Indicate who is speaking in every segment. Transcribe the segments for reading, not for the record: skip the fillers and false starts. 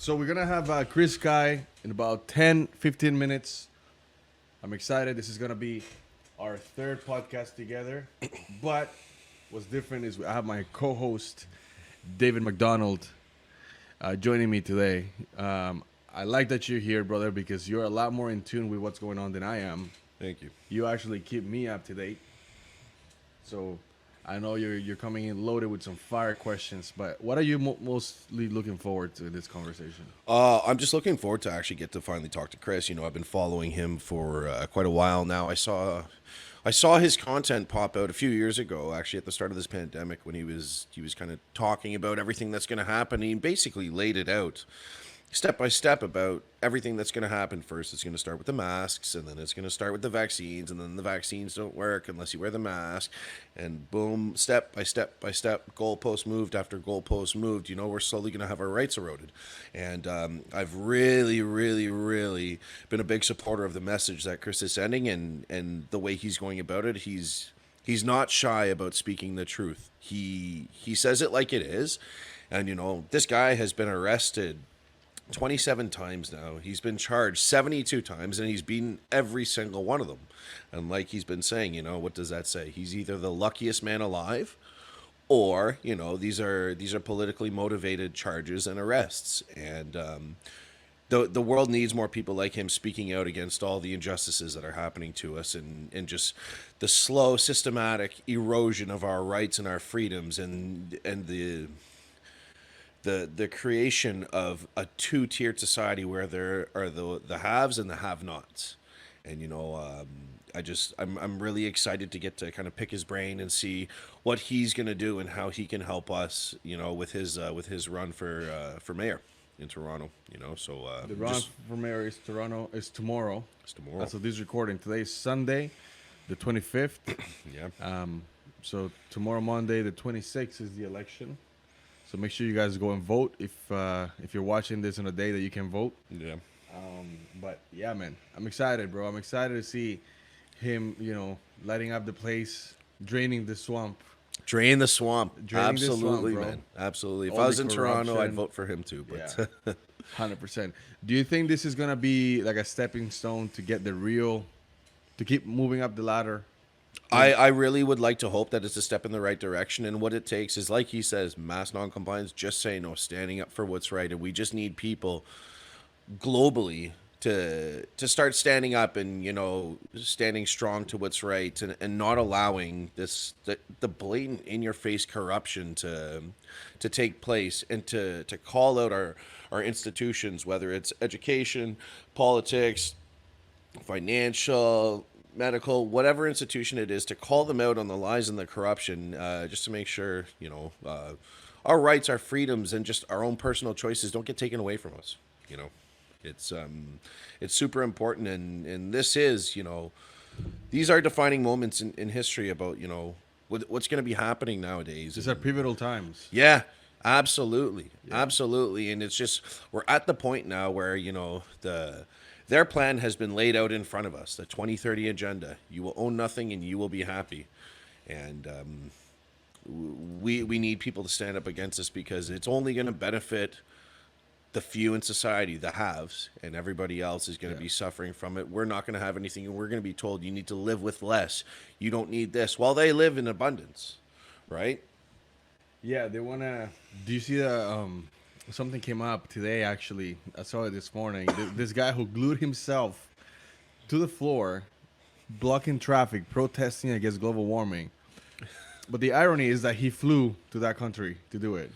Speaker 1: So we're gonna have Chris Guy in about 10, 15 minutes. I'm excited. This is gonna be our third podcast together. But what's different is I have my co-host David McDonald joining me today. I like that you're here, brother, because you're a lot more in tune with what's going on than I am.
Speaker 2: Thank you.
Speaker 1: You actually keep me up to date. So I know you're coming in loaded with some fire questions, but what are you mostly looking forward to in this conversation?
Speaker 2: I'm just looking forward to actually get to finally talk to Chris. You know, I've been following him for quite a while now. I saw his content pop out a few years ago, actually at the start of this pandemic, when he was kind of talking about everything that's going to happen. He basically laid it out step by step about everything that's going to happen. First, it's going to start with the masks, and then it's going to start with the vaccines, and then the vaccines don't work unless you wear the mask. And boom, step by step by step, goalpost moved after goalpost moved. You know, we're slowly going to have our rights eroded. And I've really, really, really been a big supporter of the message that Chris is sending, and the way he's going about it. He's not shy about speaking the truth. He says it like it is. And, you know, this guy has been arrested 27 times now. He's been charged 72 times, and he's beaten every single one of them. And like he's been saying, you know, what does that say? He's either the luckiest man alive, or, you know, these are politically motivated charges and arrests. And the world needs more people like him speaking out against all the injustices that are happening to us, and just the slow, systematic erosion of our rights and our freedoms, and the creation of a two-tiered society where there are the haves and the have-nots. And, you know, I'm really excited to get to kind of pick his brain and see what he's going to do and how he can help us, you know, with his run for mayor in Toronto, you know. So
Speaker 1: The run for mayor is tomorrow.
Speaker 2: It's tomorrow.
Speaker 1: So this recording today is Sunday, the 25th.
Speaker 2: Yeah.
Speaker 1: So tomorrow, Monday, the 26th, is the election. So make sure you guys go and vote if you're watching this on a day that you can vote.
Speaker 2: Yeah.
Speaker 1: But yeah, man, I'm excited, bro. I'm excited to see him, you know, lighting up the place, draining the swamp.
Speaker 2: Drain the swamp.
Speaker 1: Draining the swamp,
Speaker 2: Absolutely,
Speaker 1: bro.
Speaker 2: man. Absolutely. If
Speaker 1: All
Speaker 2: I was
Speaker 1: the
Speaker 2: in Toronto, I'd
Speaker 1: corruption.
Speaker 2: vote for him too. But
Speaker 1: Yeah. 100%. Do you think this is gonna be like a stepping stone to get to keep moving up the ladder?
Speaker 2: I really would like to hope that it's a step in the right direction. And what it takes is, like he says, mass non-compliance, just saying no, standing up for what's right. And we just need people globally to start standing up and, you know, standing strong to what's right, and not allowing the blatant in-your-face corruption to take place, and to call out our institutions, whether it's education, politics, financial, medical, whatever institution it is, to call them out on the lies and the corruption, just to make sure, you know, our rights, our freedoms, and just our own personal choices don't get taken away from us. You know, it's super important, and this is, you know, these are defining moments in history about, you know, what's going to be happening nowadays.
Speaker 1: These are pivotal times.
Speaker 2: Yeah, absolutely. Yeah. Absolutely. And it's just, we're at the point now where, you know, their plan has been laid out in front of us, the 2030 agenda. You will own nothing and you will be happy. And we need people to stand up against this, because it's only going to benefit the few in society, the haves, and everybody else is going to be suffering from it. We're not going to have anything, and we're going to be told you need to live with less. You don't need this, while they live in abundance, right?
Speaker 1: Yeah, they want to... Do you see the... Something came up today, actually. I saw it this morning. This guy who glued himself to the floor, blocking traffic, protesting against global warming. But the irony is that he flew to that country to do it.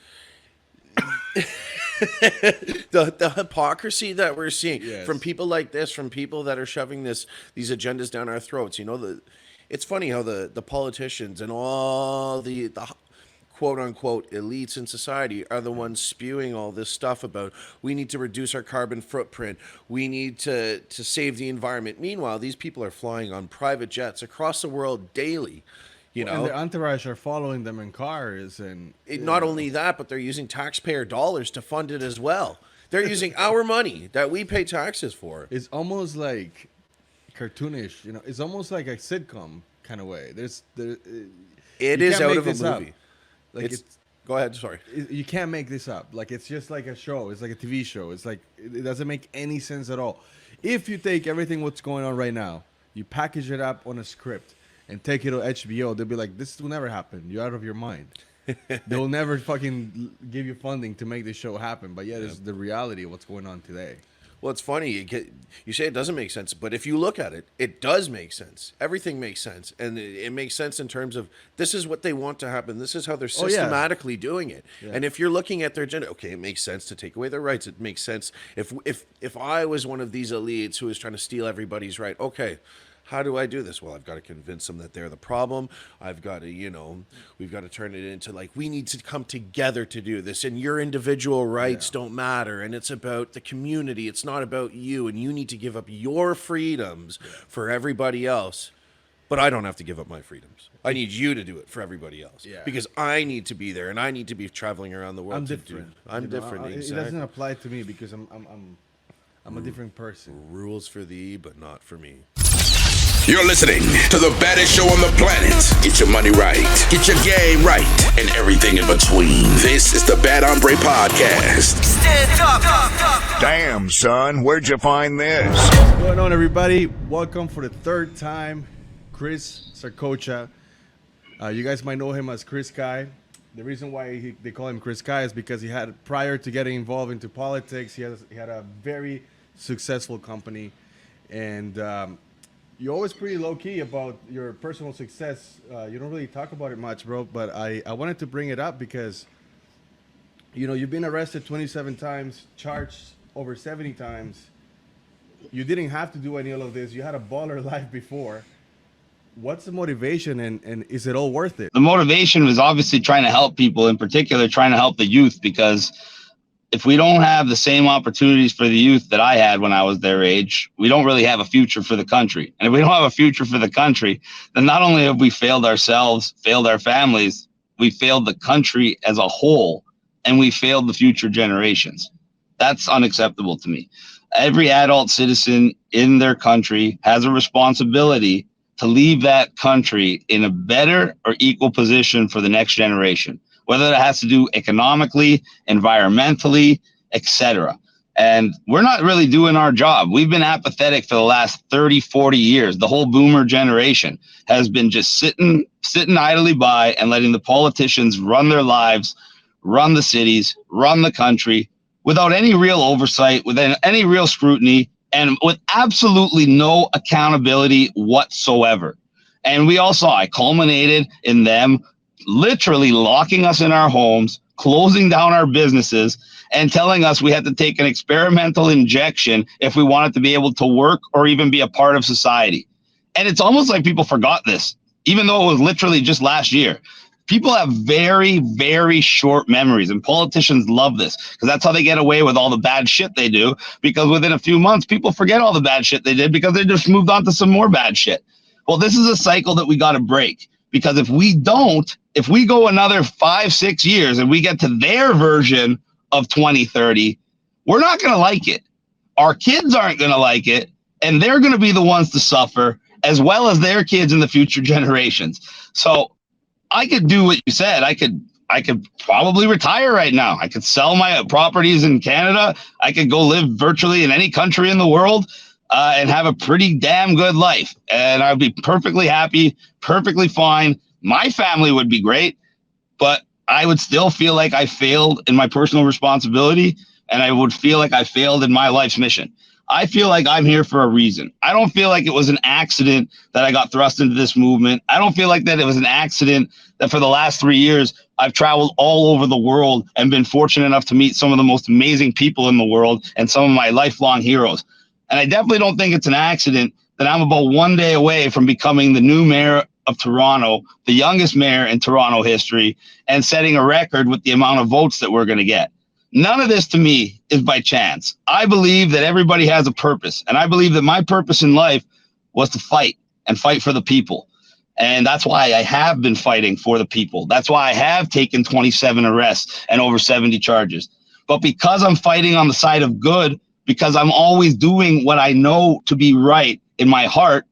Speaker 2: The hypocrisy that we're seeing from people like this, from people that are shoving these agendas down our throats. You know, it's funny how the politicians and all the quote-unquote elites in society are the ones spewing all this stuff about we need to reduce our carbon footprint, we need to save the environment. Meanwhile, these people are flying on private jets across the world daily, you know.
Speaker 1: And their entourage are following them in cars. And
Speaker 2: not only that, but they're using taxpayer dollars to fund it as well. They're using our money that we pay taxes for.
Speaker 1: It's almost like cartoonish, you know. It's almost like a sitcom kind of way. It is out of a movie.
Speaker 2: Like, Go ahead. Sorry.
Speaker 1: You can't make this up. Like, it's just like a show. It's like a TV show. It's like, it doesn't make any sense at all. If you take everything what's going on right now, you package it up on a script and take it to HBO, they'll be like, this will never happen. You're out of your mind. They'll never fucking give you funding to make this show happen. But yeah, it's the reality of what's going on today.
Speaker 2: Well, it's funny. You say it doesn't make sense, but if you look at it, it does make sense. Everything makes sense. And it makes sense in terms of this is what they want to happen. This is how they're systematically doing it. Yeah. And if you're looking at their agenda, okay, it makes sense to take away their rights. It makes sense. If I was one of these elites who was trying to steal everybody's right, okay, how do I do this? Well, I've got to convince them that they're the problem. I've got to, we've got to turn it into like, we need to come together to do this. And your individual rights don't matter. And it's about the community. It's not about you. And you need to give up your freedoms for everybody else. But I don't have to give up my freedoms. I need you to do it for everybody else. Yeah. Because I need to be there and I need to be traveling around the world.
Speaker 1: I'm different.
Speaker 2: I'm different. Exactly.
Speaker 1: It doesn't apply to me because I'm a different person.
Speaker 2: Rules for thee, but not for me.
Speaker 3: You're listening to the baddest show on the planet. Get your money right, get your game right, and everything in between. This is the Bad Hombre Podcast.
Speaker 4: Stand up. Damn, son, where'd you find this?
Speaker 1: What's going on, everybody? Welcome for the third time, Chris Saccoccia. You guys might know him as Chris Guy. The reason why they call him Chris Guy is because he had, prior to getting involved into politics, he had a very successful company, and you're always pretty low-key about your personal success. You don't really talk about it much, bro, but I wanted to bring it up because, you've been arrested 27 times, charged over 70 times. You didn't have to do any of this. You had a baller life before. What's the motivation, and is it all worth it?
Speaker 5: The motivation was obviously trying to help people, in particular trying to help the youth, because if we don't have the same opportunities for the youth that I had when I was their age, we don't really have a future for the country. And if we don't have a future for the country, then not only have we failed ourselves, failed our families, we failed the country as a whole, and we failed the future generations. That's unacceptable to me. Every adult citizen in their country has a responsibility to leave that country in a better or equal position for the next generation, whether that has to do economically, environmentally, etc. And we're not really doing our job. We've been apathetic for the last 30, 40 years. The whole boomer generation has been just sitting idly by and letting the politicians run their lives, run the cities, run the country without any real oversight, without any real scrutiny, and with absolutely no accountability whatsoever. And we all saw it culminated in them literally locking us in our homes, closing down our businesses, and telling us we had to take an experimental injection if we wanted to be able to work or even be a part of society. And it's almost like people forgot this, even though it was literally just last year. People have very, very short memories, and politicians love this because that's how they get away with all the bad shit they do, because within a few months, people forget all the bad shit they did because they just moved on to some more bad shit. Well, this is a cycle that we got to break. Because if we go another 5-6 years and we get to their version of 2030, we're not going to like it. Our kids aren't going to like it, and they're going to be the ones to suffer, as well as their kids in the future generations. So I could do what you said. I could probably retire right now. I could sell my properties in Canada. I could go live virtually in any country in the world. And have a pretty damn good life. And I'd be perfectly happy, perfectly fine. My family would be great, but I would still feel like I failed in my personal responsibility, and I would feel like I failed in my life's mission. I feel like I'm here for a reason. I don't feel like it was an accident that I got thrust into this movement. I don't feel like that it was an accident that for the last 3 years, I've traveled all over the world and been fortunate enough to meet some of the most amazing people in the world and some of my lifelong heroes. And I definitely don't think it's an accident that I'm about 1 day away from becoming the new mayor of Toronto, the youngest mayor in Toronto history, and setting a record with the amount of votes that we're going to get. None of this to me is by chance. I believe that everybody has a purpose. And I believe that my purpose in life was to fight and fight for the people. And that's why I have been fighting for the people. That's why I have taken 27 arrests and over 70 charges. But because I'm fighting on the side of good, because I'm always doing what I know to be right in my heart,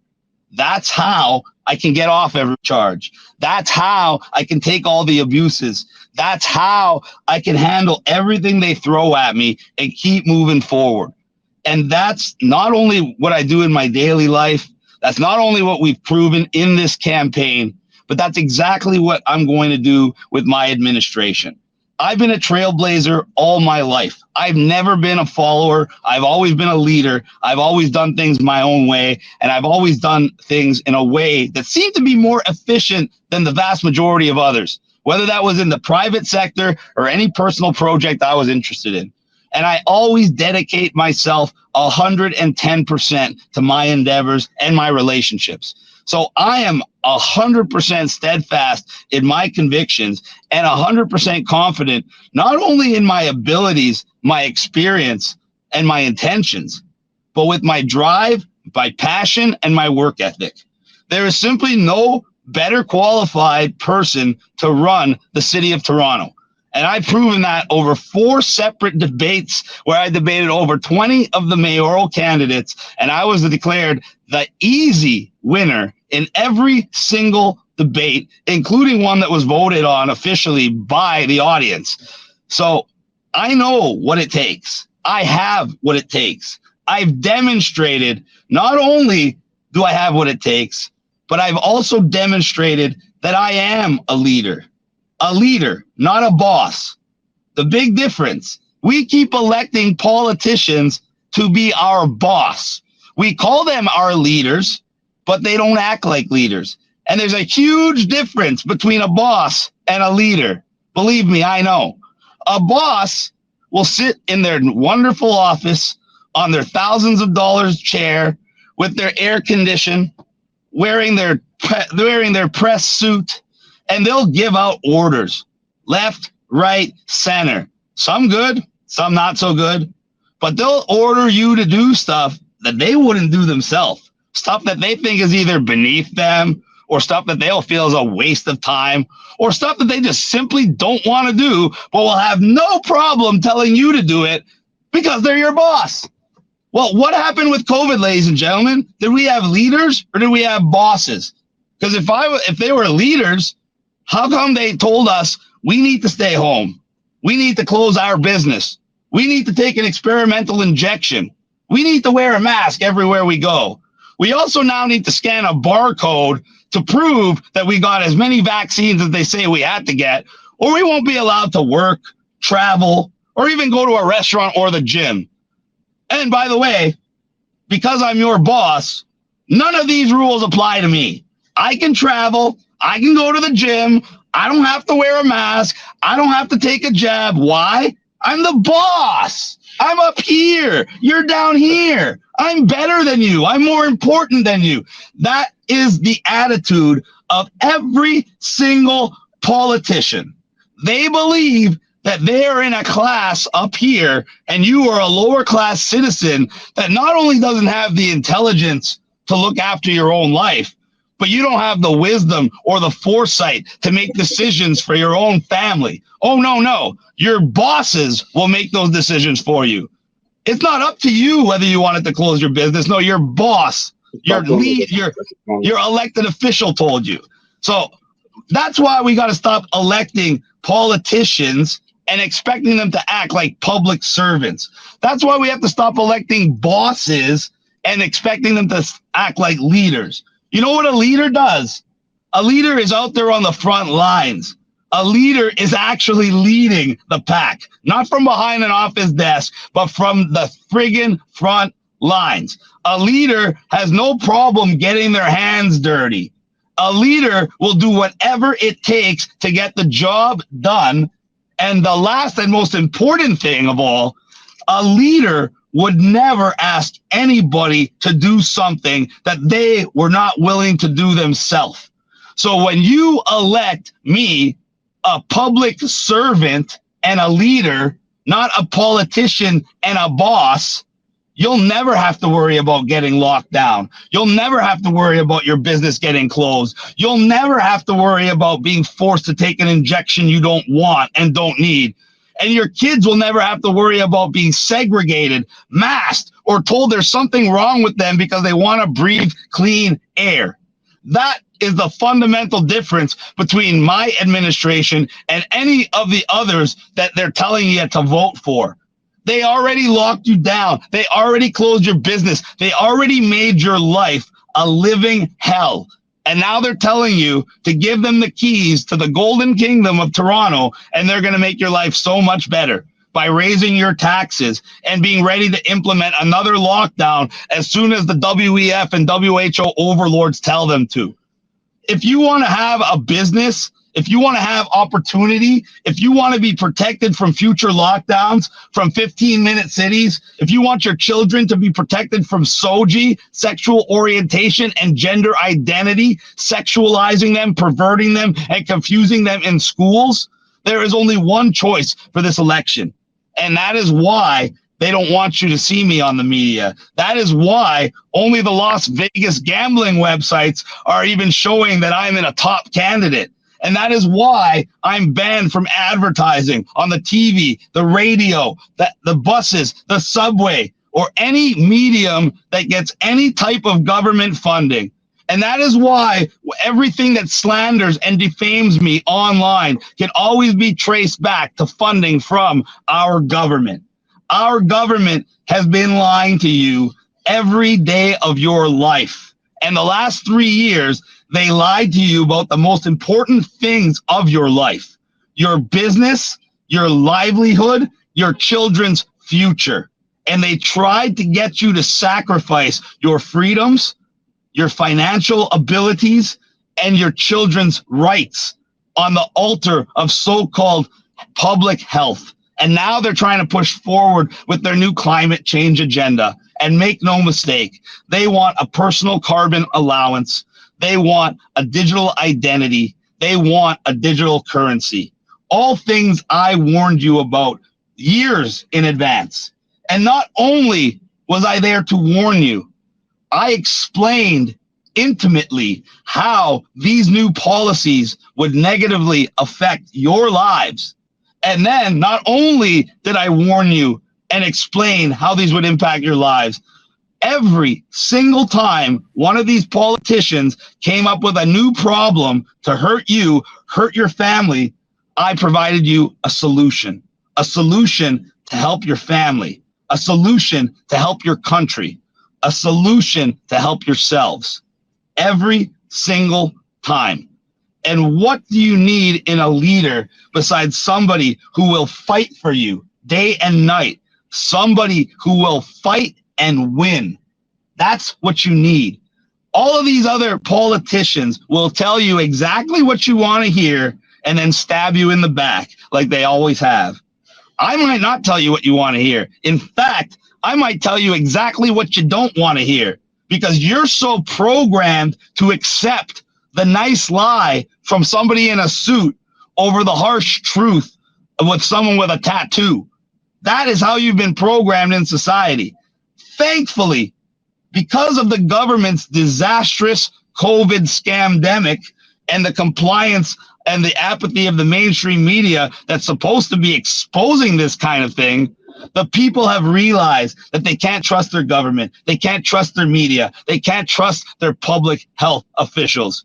Speaker 5: that's how I can get off every charge. That's how I can take all the abuses. That's how I can handle everything they throw at me and keep moving forward. And that's not only what I do in my daily life. That's not only what we've proven in this campaign, but that's exactly what I'm going to do with my administration. I've been a trailblazer all my life. I've never been a follower. I've always been a leader. I've always done things my own way, and I've always done things in a way that seemed to be more efficient than the vast majority of others, whether that was in the private sector or any personal project I was interested in. And I always dedicate myself 110% to my endeavors and my relationships. So I am 100% steadfast in my convictions and 100% confident, not only in my abilities, my experience, and my intentions, but with my drive, my passion, and my work ethic. There is simply no better qualified person to run the city of Toronto. And I've proven that over 4 separate debates where I debated over 20 of the mayoral candidates, and I was declared the easy winner in every single debate, including one that was voted on officially by the audience. So I know what it takes. I have what it takes. I've demonstrated not only do I have what it takes, but I've also demonstrated that I am a leader, not a boss. The big difference, we keep electing politicians to be our boss. We call them our leaders, but they don't act like leaders. And there's a huge difference between a boss and a leader. Believe me, I know. A boss will sit in their wonderful office on their thousands of dollars chair with their air condition, wearing their press suit, and they'll give out orders left, right, center. Some good, some not so good, but they'll order you to do stuff that they wouldn't do themselves. Stuff that they think is either beneath them, or stuff that they'll feel is a waste of time, or stuff that they just simply don't want to do, but will have no problem telling you to do it because they're your boss. Well, what happened with COVID, ladies and gentlemen? Did we have leaders or did we have bosses? Because if they were leaders, how come they told us we need to stay home? We need to close our business. We need to take an experimental injection. We need to wear a mask everywhere we go. We also now need to scan a barcode to prove that we got as many vaccines as they say we had to get, or we won't be allowed to work, travel, or even go to a restaurant or the gym. And by the way, because I'm your boss, none of these rules apply to me. I can travel. I can go to the gym. I don't have to wear a mask. I don't have to take a jab. Why? I'm the boss. I'm up here. You're down here. I'm better than you. I'm more important than you. That is the attitude of every single politician. They believe that they are in a class up here and you are a lower class citizen that not only doesn't have the intelligence to look after your own life, but you don't have the wisdom or the foresight to make decisions for your own family. Oh, no. Your bosses will make those decisions for you. It's not up to you whether you wanted to close your business. No, your boss, your elected official told you. So that's why we got to stop electing politicians and expecting them to act like public servants. That's why we have to stop electing bosses and expecting them to act like leaders. You know what a leader does? A leader is out there on the front lines. A leader is actually leading the pack, not from behind an office desk, but from the friggin' front lines. A leader has no problem getting their hands dirty. A leader will do whatever it takes to get the job done. And the last and most important thing of all, a leader would never ask anybody to do something that they were not willing to do themselves. So when you elect me, a public servant and a leader, not a politician and a boss, you'll never have to worry about getting locked down. You'll never have to worry about your business getting closed. You'll never have to worry about being forced to take an injection you don't want and don't need. And your kids will never have to worry about being segregated, masked, or told there's something wrong with them because they want to breathe clean air. That is the fundamental difference between my administration and any of the others that they're telling you to vote for. They already locked you down. They already closed your business. They already made your life a living hell. And now they're telling you to give them the keys to the golden kingdom of Toronto, and they're going to make your life so much better by raising your taxes and being ready to implement another lockdown as soon as the WEF and WHO overlords tell them to. If you want to have a business, if you want to have opportunity, if you want to be protected from future lockdowns, from 15-minute cities, if you want your children to be protected from SOGI, sexual orientation and gender identity, sexualizing them, perverting them, and confusing them in schools, there is only one choice for this election. And that is why they don't want you to see me on the media. That is why only the Las Vegas gambling websites are even showing that I'm in a top candidate. And that is why I'm banned from advertising on the TV, the radio, the buses, the subway, or any medium that gets any type of government funding. And that is why everything that slanders and defames me online can always be traced back to funding from our government. Our government has been lying to you every day of your life. And the last 3 years, they lied to you about the most important things of your life: your business, your livelihood, your children's future. And they tried to get you to sacrifice your freedoms, your financial abilities, and your children's rights on the altar of so-called public health. And now they're trying to push forward with their new climate change agenda. And make no mistake, they want a personal carbon allowance. They want a digital identity. They want a digital currency. All things I warned you about years in advance. And not only was I there to warn you, I explained intimately how these new policies would negatively affect your lives. And then not only did I warn you and explain how these would impact your lives, every single time one of these politicians came up with a new problem to hurt you, hurt your family, I provided you a solution to help your family, a solution to help your country, a solution to help yourselves every single time. And what do you need in a leader besides somebody who will fight for you day and night, somebody who will fight and win? That's what you need. All of these other politicians will tell you exactly what you want to hear and then stab you in the back like they always have. I might not tell you what you want to hear. In fact, I might tell you exactly what you don't want to hear, because you're so programmed to accept the nice lie from somebody in a suit over the harsh truth with someone with a tattoo. That is how you've been programmed in society. Thankfully, because of the government's disastrous COVID scamdemic and the compliance and the apathy of the mainstream media that's supposed to be exposing this kind of thing, the people have realized that they can't trust their government. They can't trust their media. They can't trust their public health officials.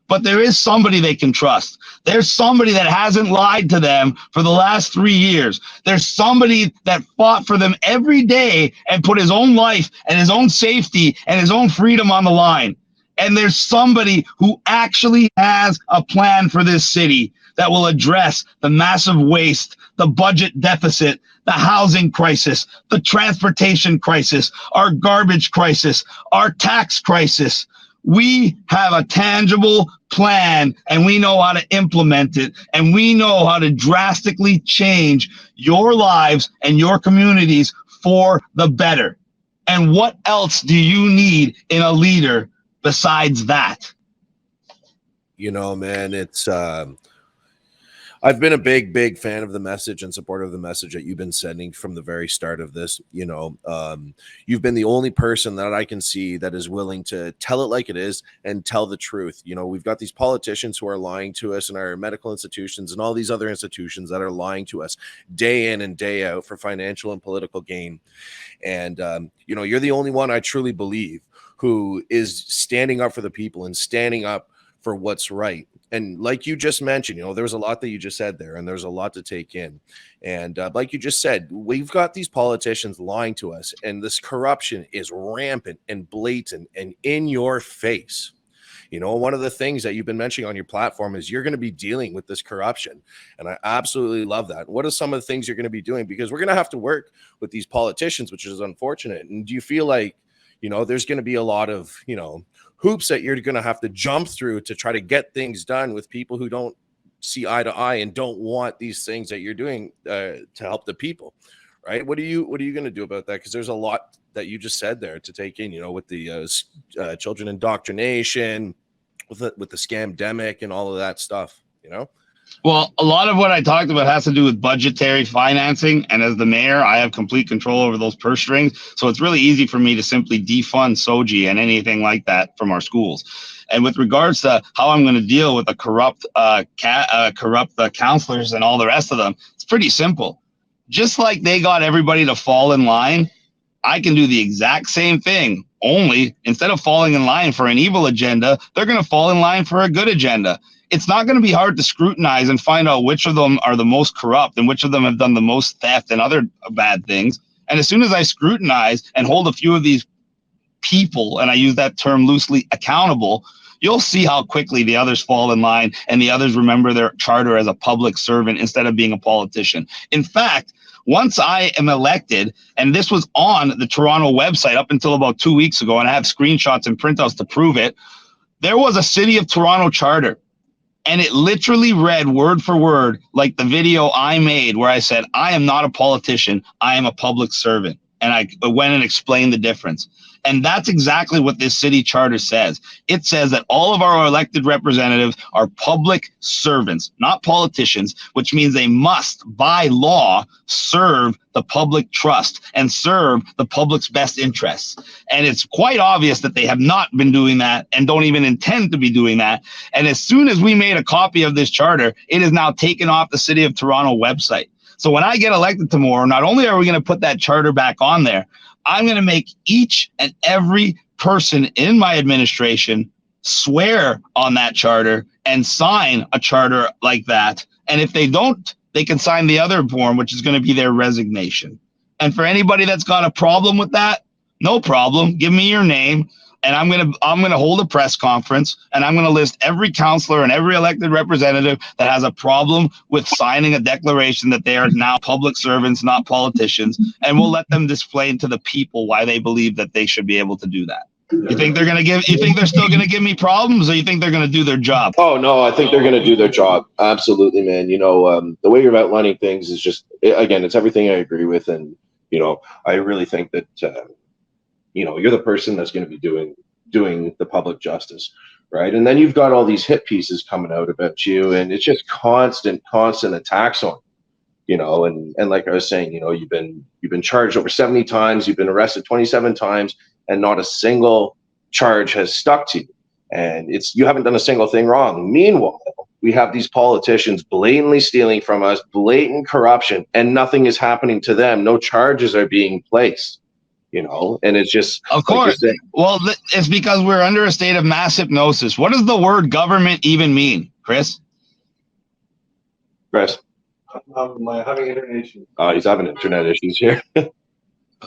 Speaker 5: But there is somebody they can trust. There's somebody that hasn't lied to them for the last 3 years. There's somebody that fought for them every day and put his own life and his own safety and his own freedom on the line. And there's somebody who actually has a plan for this city that will address the massive waste, the budget deficit, the housing crisis, the transportation crisis, our garbage crisis, our tax crisis. We have a tangible plan, and we know how to implement it, and we know how to drastically change your lives and your communities for the better. And what else do you need in a leader besides that?
Speaker 2: You know, man, it's I've been a big fan of the message and supportive of the message that you've been sending from the very start of this. You know, you've been the only person that I can see that is willing to tell it like it is and tell the truth. You know, we've got these politicians who are lying to us, and our medical institutions and all these other institutions that are lying to us day in and day out for financial and political gain. And, you know, you're the only one I truly believe who is standing up for the people and standing up for what's right. And like you just mentioned, there's a lot that you just said there, and there's a lot to take in. And like you just said, we've got these politicians lying to us, and this corruption is rampant and blatant and in your face. One of the things that you've been mentioning on your platform is you're going to be dealing with this corruption. And I absolutely love that. What are some of the things you're going to be doing? Because we're going to have to work with these politicians, which is unfortunate. And do you feel like, there's going to be a lot of, hoops that you're going to have to jump through to try to get things done with people who don't see eye to eye and don't want these things that you're doing to help the people, right? What are you going to do about that? Because there's a lot that you just said there to take in, with the children indoctrination, with the scamdemic and all of that stuff,
Speaker 5: Well, a lot of what I talked about has to do with budgetary financing. And as the mayor, I have complete control over those purse strings. So it's really easy for me to simply defund SOGI and anything like that from our schools. And with regards to how I'm going to deal with the corrupt counselors and all the rest of them, it's pretty simple. Just like they got everybody to fall in line, I can do the exact same thing. Only instead of falling in line for an evil agenda, they're going to fall in line for a good agenda. It's not going to be hard to scrutinize and find out which of them are the most corrupt and which of them have done the most theft and other bad things. And as soon as I scrutinize and hold a few of these people, and I use that term loosely, accountable, you'll see how quickly the others fall in line and the others remember their charter as a public servant instead of being a politician. In fact, once I am elected, and this was on the Toronto website up until about 2 weeks ago, and I have screenshots and printouts to prove it, there was a City of Toronto charter. And it literally read word for word like the video I made where I said, I am not a politician, I am a public servant. And I went and explained the difference. And that's exactly what this city charter says. It says that all of our elected representatives are public servants, not politicians, which means they must, by law, serve the public trust and serve the public's best interests. And it's quite obvious that they have not been doing that and don't even intend to be doing that. And as soon as we made a copy of this charter, it is now taken off the City of Toronto website. So when I get elected tomorrow, not only are we going to put that charter back on there, I'm going to make each and every person in my administration swear on that charter and sign a charter like that. And if they don't, they can sign the other form, which is going to be their resignation. And for anybody that's got a problem with that, no problem. Give me your name. And I'm gonna hold a press conference, and I'm gonna list every counselor and every elected representative that has a problem with signing a declaration that they are now public servants, not politicians, and we'll let them explain to the people why they believe that they should be able to do that. You think they're still gonna give me problems, or you think they're gonna do their job?
Speaker 2: Oh no, I think they're gonna do their job. Absolutely, man. The way you're outlining things is just, again, it's everything I agree with, and I really think that you're the person that's going to be doing the public justice, right? And then you've got all these hit pieces coming out about you, and it's just constant attacks on and like I was saying, you've been charged over 70 times, you've been arrested 27 times, and not a single charge has stuck to you, and you haven't done a single thing wrong. Meanwhile, we have these politicians blatantly stealing from us, blatant corruption, and nothing is happening to them. No charges are being placed. And it's just,
Speaker 5: of course. Like, well, it's because we're under a state of mass hypnosis. What does the word government even mean, Chris?
Speaker 1: I'm having internet issues.
Speaker 2: Oh, he's having internet issues here.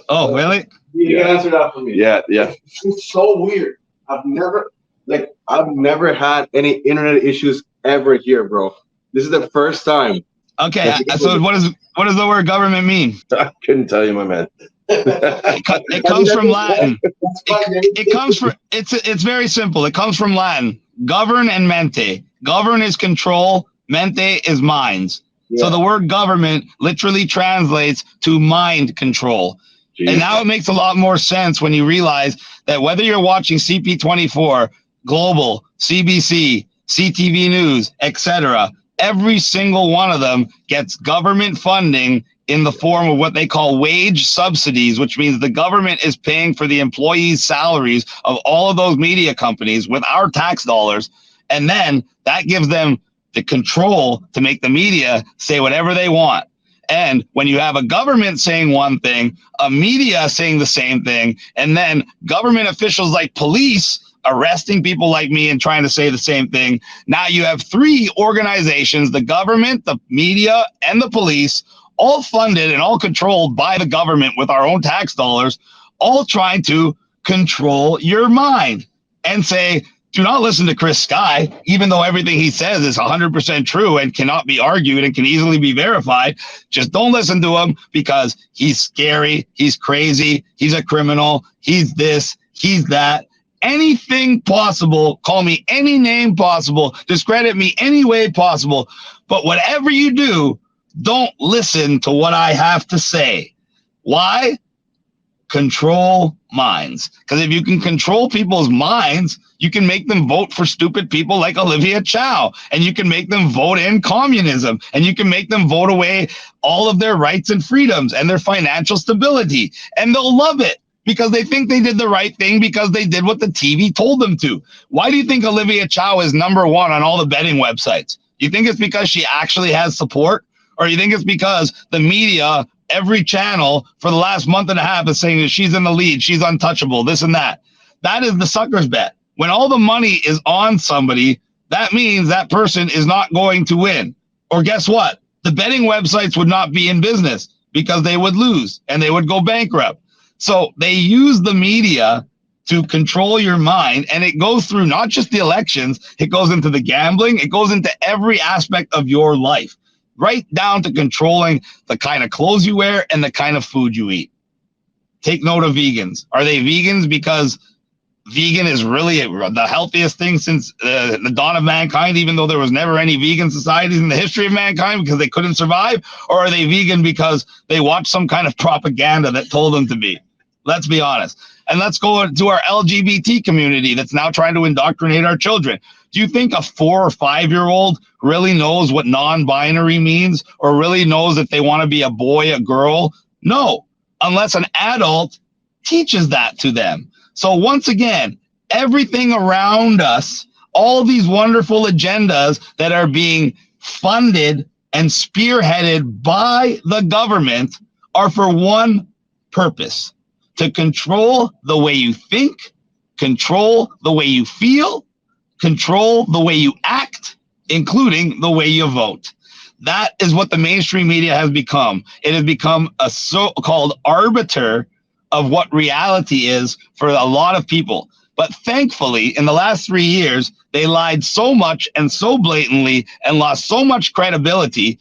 Speaker 5: Oh, really?
Speaker 1: You can answer that for me.
Speaker 2: Yeah.
Speaker 1: It's so weird. I've never had any internet issues ever here, bro. This is the first time.
Speaker 5: Okay, so what does the word government mean?
Speaker 2: I couldn't tell you, my man.
Speaker 5: It comes from Latin. It's very simple. It comes from Latin. Govern and mente. Govern is control. Mente is minds. Yeah. So the word government literally translates to mind control. Jeez. And now it makes a lot more sense when you realize that whether you're watching CP24, Global, CBC, CTV News, etc., every single one of them gets government funding in the form of what they call wage subsidies, which means the government is paying for the employees' salaries of all of those media companies with our tax dollars. And then that gives them the control to make the media say whatever they want. And when you have a government saying one thing, a media saying the same thing, and then government officials like police arresting people like me and trying to say the same thing. Now you have 3 organizations, the government, the media, and the police, all funded and all controlled by the government with our own tax dollars, all trying to control your mind and say, do not listen to Chris Sky, even though everything he says is 100% true and cannot be argued and can easily be verified. Just don't listen to him because he's scary, he's crazy, he's a criminal, he's this, he's that. Anything possible, call me any name possible, discredit me any way possible. But whatever you do, don't listen to what I have to say. Why? Control minds. Because if you can control people's minds, you can make them vote for stupid people like Olivia Chow, and you can make them vote in communism, and you can make them vote away all of their rights and freedoms and their financial stability, and they'll love it because they think they did the right thing because they did what the TV told them to. Why do you think Olivia Chow is number 1 on all the betting websites? You think it's because she actually has support? Or you think it's because the media, every channel for the last month and a half is saying that she's in the lead, she's untouchable, this and that? That is the sucker's bet. When all the money is on somebody, that means that person is not going to win. Or guess what? The betting websites would not be in business because they would lose and they would go bankrupt. So they use the media to control your mind, and it goes through not just the elections, it goes into the gambling, it goes into every aspect of your life, right down to controlling the kind of clothes you wear and the kind of food you eat. Take note of vegans. Are they vegans because vegan is really the healthiest thing since the dawn of mankind, even though there was never any vegan societies in the history of mankind because they couldn't survive? Or are they vegan because they watched some kind of propaganda that told them to be? Let's be honest. And let's go to our LGBT community that's now trying to indoctrinate our children. Do you think a 4 or 5-year-old really knows what non-binary means or really knows if they want to be a boy, a girl? No, unless an adult teaches that to them. So once again, everything around us, all these wonderful agendas that are being funded and spearheaded by the government are for one purpose: to control the way you think, control the way you feel, control the way you act, including the way you vote. That is what the mainstream media has become. It has become a so-called arbiter of what reality is for a lot of people. But thankfully, in the last 3 years, they lied so much and so blatantly and lost so much credibility.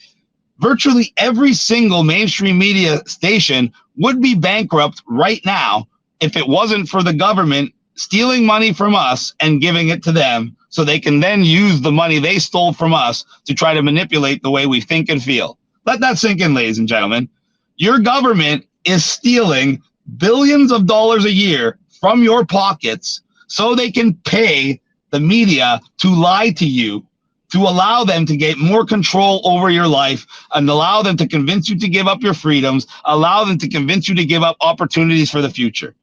Speaker 5: Virtually every single mainstream media station would be bankrupt right now if it wasn't for the government stealing money from us and giving it to them so they can then use the money they stole from us to try to manipulate the way we think and feel. Let that sink in, ladies and gentlemen. Your government is stealing billions of dollars a year from your pockets so they can pay the media to lie to you, to allow them to get more control over your life and allow them to convince you to give up your freedoms, allow them to convince you to give up opportunities for the future,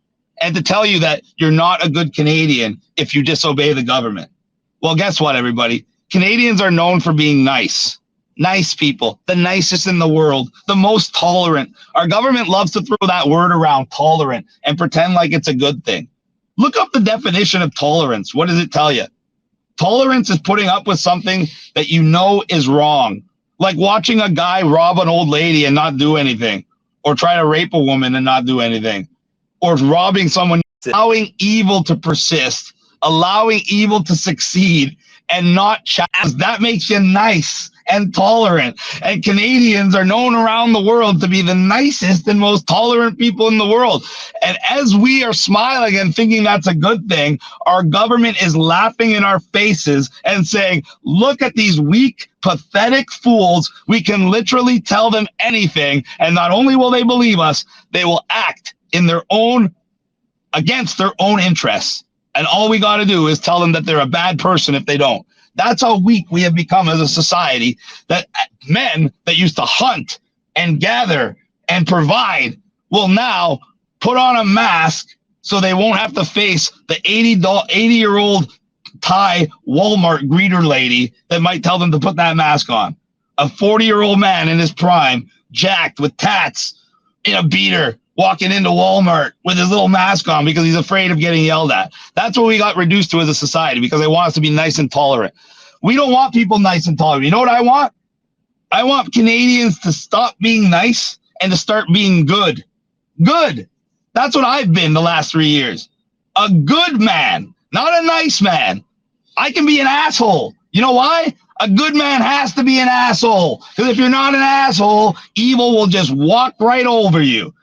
Speaker 5: and to tell you that you're not a good Canadian if you disobey the government. Well, guess what, everybody? Canadians are known for being nice. Nice people, the nicest in the world, the most tolerant. Our government loves to throw that word around, tolerant, and pretend like it's a good thing. Look up the definition of tolerance. What does it tell you? Tolerance is putting up with something that you know is wrong, like watching a guy rob an old lady and not do anything, or try to rape a woman and not do anything, or robbing someone, allowing evil to persist, allowing evil to succeed, and not challenge. That makes you nice and tolerant. And Canadians are known around the world to be the nicest and most tolerant people in the world. And as we are smiling and thinking that's a good thing, our government is laughing in our faces and saying, look at these weak, pathetic fools. We can literally tell them anything. And not only will they believe us, they will act in their own, against their own interests. And all we got to do is tell them that they're a bad person if they don't. That's how weak we have become as a society, that men that used to hunt and gather and provide will now put on a mask so they won't have to face the 80-year-old Thai Walmart greeter lady that might tell them to put that mask on. A 40-year-old man in his prime, jacked with tats, in a beater, walking into Walmart with his little mask on because he's afraid of getting yelled at. That's what we got reduced to as a society because they want us to be nice and tolerant. We don't want people nice and tolerant. You know what I want? I want Canadians to stop being nice and to start being good. Good. That's what I've been the last 3 years. A good man, not a nice man. I can be an asshole. You know why? A good man has to be an asshole. Because if you're not an asshole, evil will just walk right over you.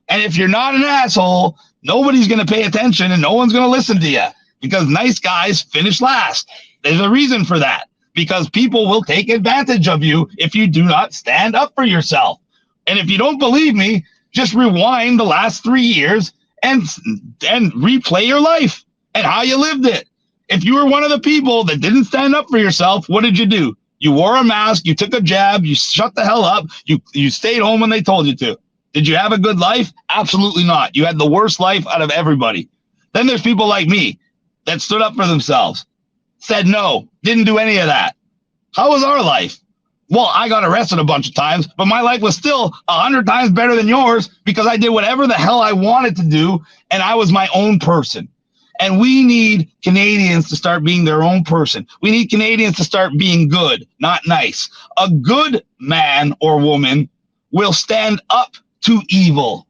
Speaker 5: And if you're not an asshole, nobody's going to pay attention and no one's going to listen to you. Because nice guys finish last. There's a reason for that. Because people will take advantage of you if you do not stand up for yourself. And if you don't believe me, just rewind the last 3 years and replay your life and how you lived it. If you were one of the people that didn't stand up for yourself, what did you do? You wore a mask, you took a jab, you shut the hell up, you stayed home when they told you to. Did you have a good life? Absolutely not. You had the worst life out of everybody. Then there's people like me that stood up for themselves, said no, didn't do any of that. How was our life? Well, I got arrested a bunch of times, but my life was still 100 times better than yours because I did whatever the hell I wanted to do, and I was my own person. And we need Canadians to start being their own person. We need Canadians to start being good, not nice. A good man or woman will stand up to evil.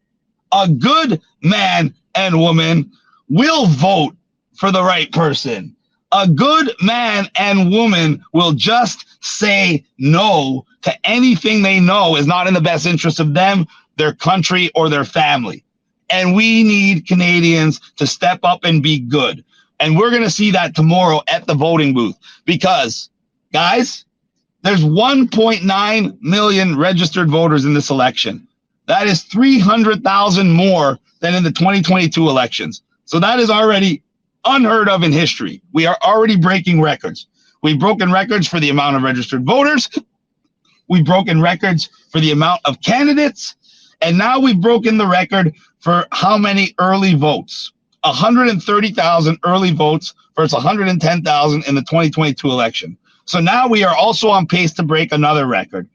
Speaker 5: A good man and woman will vote for the right person. A good man and woman will just say no to anything they know is not in the best interest of them, their country, or their family. And we need Canadians to step up and be good. And we're going to see that tomorrow at the voting booth because, guys, there's 1.9 million registered voters in this election. That is 300,000 more than in the 2022 elections. So that is already unheard of in history. We are already breaking records. We've broken records for the amount of registered voters. We've broken records for the amount of candidates. And now we've broken the record for how many early votes. 130,000 early votes versus 110,000 in the 2022 election. So now we are also on pace to break another record.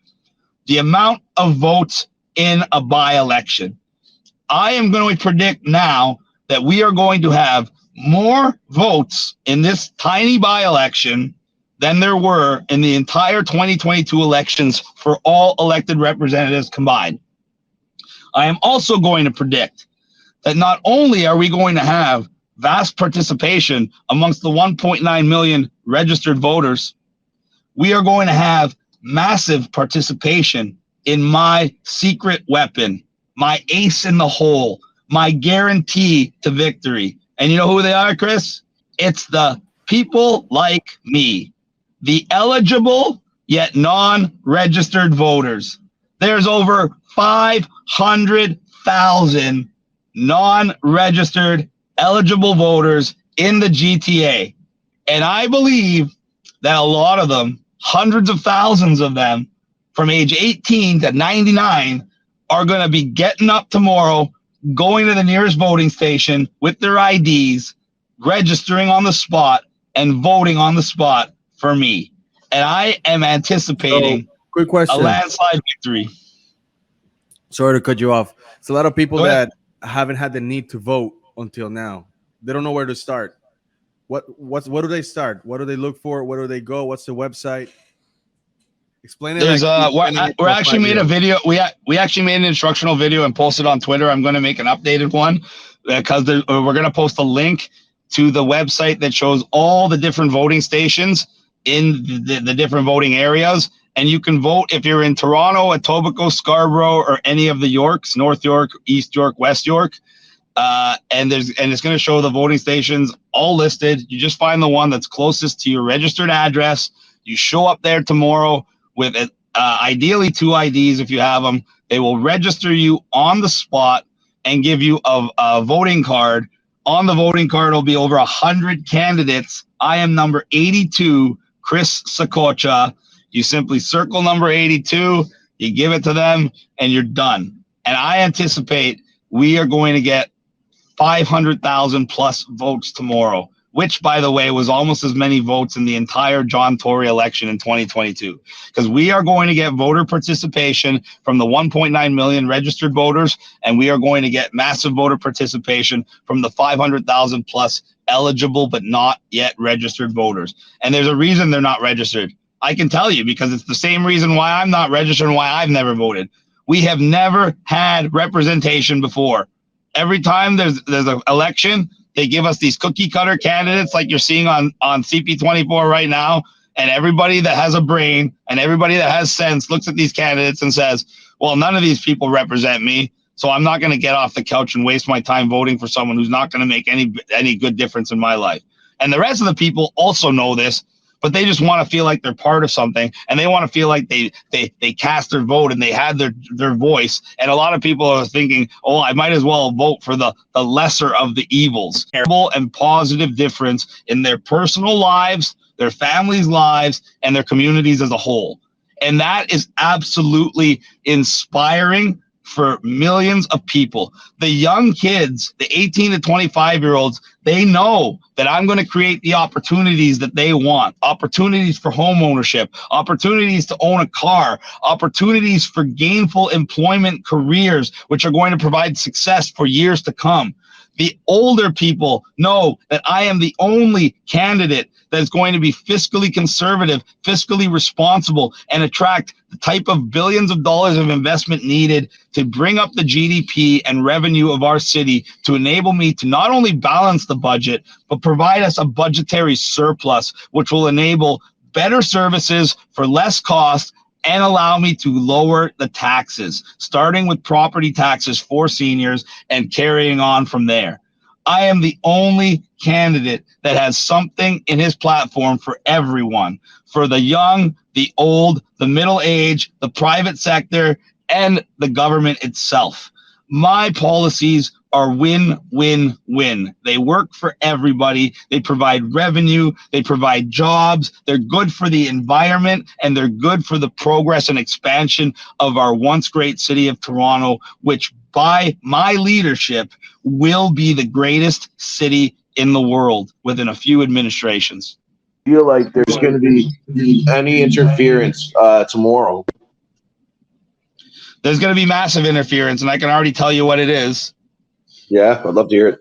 Speaker 5: The amount of votes in a by-election. I am going to predict now that we are going to have more votes in this tiny by-election than there were in the entire 2022 elections for all elected representatives combined. I am also going to predict that not only are we going to have vast participation amongst the 1.9 million registered voters, we are going to have massive participation in my secret weapon, my ace in the hole, my guarantee to victory. And you know who they are, Chris? It's the people like me, the eligible yet non-registered voters. There's over 500,000 non-registered eligible voters in the GTA. And I believe that a lot of them, hundreds of thousands of them, from age 18 to 99, are going to be getting up tomorrow, going to the nearest voting station with their IDs, registering on the spot, and voting on the spot for me. And I am anticipating
Speaker 1: quick question.
Speaker 5: a landslide victory.
Speaker 1: Sorry to cut you off. It's a lot of people that haven't had the need to vote until now. They don't know where to start. What do they start? What do they look for? Where do they go? What's the website? Explain it.
Speaker 5: There's we're actually made a video. We actually made an instructional video and posted on Twitter. I'm going to make an updated one because we're going to post a link to the website that shows all the different voting stations in the different voting areas. And you can vote if you're in Toronto, Etobicoke, Scarborough, or any of the Yorks, North York, East York, West York. And it's going to show the voting stations all listed. You just find the one that's closest to your registered address. You show up there tomorrow with ideally 2 IDs if you have them. They will register you on the spot and give you a voting card. On the voting card will be over 100 candidates. I am number 82, Chris Saccoccia. You simply circle number 82, you give it to them, and you're done. And I anticipate we are going to get 500,000 plus votes tomorrow. which, by the way, was almost as many votes in the entire John Tory election in 2022. Because we are going to get voter participation from the 1.9 million registered voters, and we are going to get massive voter participation from the 500,000 plus eligible but not yet registered voters. And there's a reason they're not registered. I can tell you, because it's the same reason why I'm not registered and why I've never voted. We have never had representation before. Every time there's an election, they give us these cookie cutter candidates like you're seeing on CP24 right now. And everybody that has a brain and everybody that has sense looks at these candidates and says, well, none of these people represent me. So I'm not going to get off the couch and waste my time voting for someone who's not going to make any good difference in my life. And the rest of the people also know this, but they just want to feel like they're part of something, and they want to feel like they cast their vote and they had their voice. And a lot of people are thinking, oh, I might as well vote for the lesser of the evils. Terrible and positive difference in their personal lives, their families' lives, and their communities as a whole. And that is absolutely inspiring for millions of people. The young kids, the 18 to 25-year-olds, they know that I'm going to create the opportunities that they want, opportunities for home ownership, opportunities to own a car, opportunities for gainful employment careers, which are going to provide success for years to come. The older people know that I am the only candidate that is going to be fiscally conservative, fiscally responsible, and attract the type of billions of dollars of investment needed to bring up the GDP and revenue of our city to enable me to not only balance the budget, but provide us a budgetary surplus, which will enable better services for less cost and allow me to lower the taxes, starting with property taxes for seniors and carrying on from there. I am the only candidate that has something in his platform for everyone, for the young, the old, the middle age, the private sector, and the government itself. My policies are win, win, win. They work for everybody. They provide revenue. They provide jobs. They're good for the environment, and they're good for the progress and expansion of our once great city of Toronto, which by my leadership will be the greatest city in the world within a few administrations.
Speaker 2: Feel like there's going to be any interference tomorrow?
Speaker 5: There's going to be massive interference, and I can already tell you what it is.
Speaker 2: Yeah, I'd love to hear it.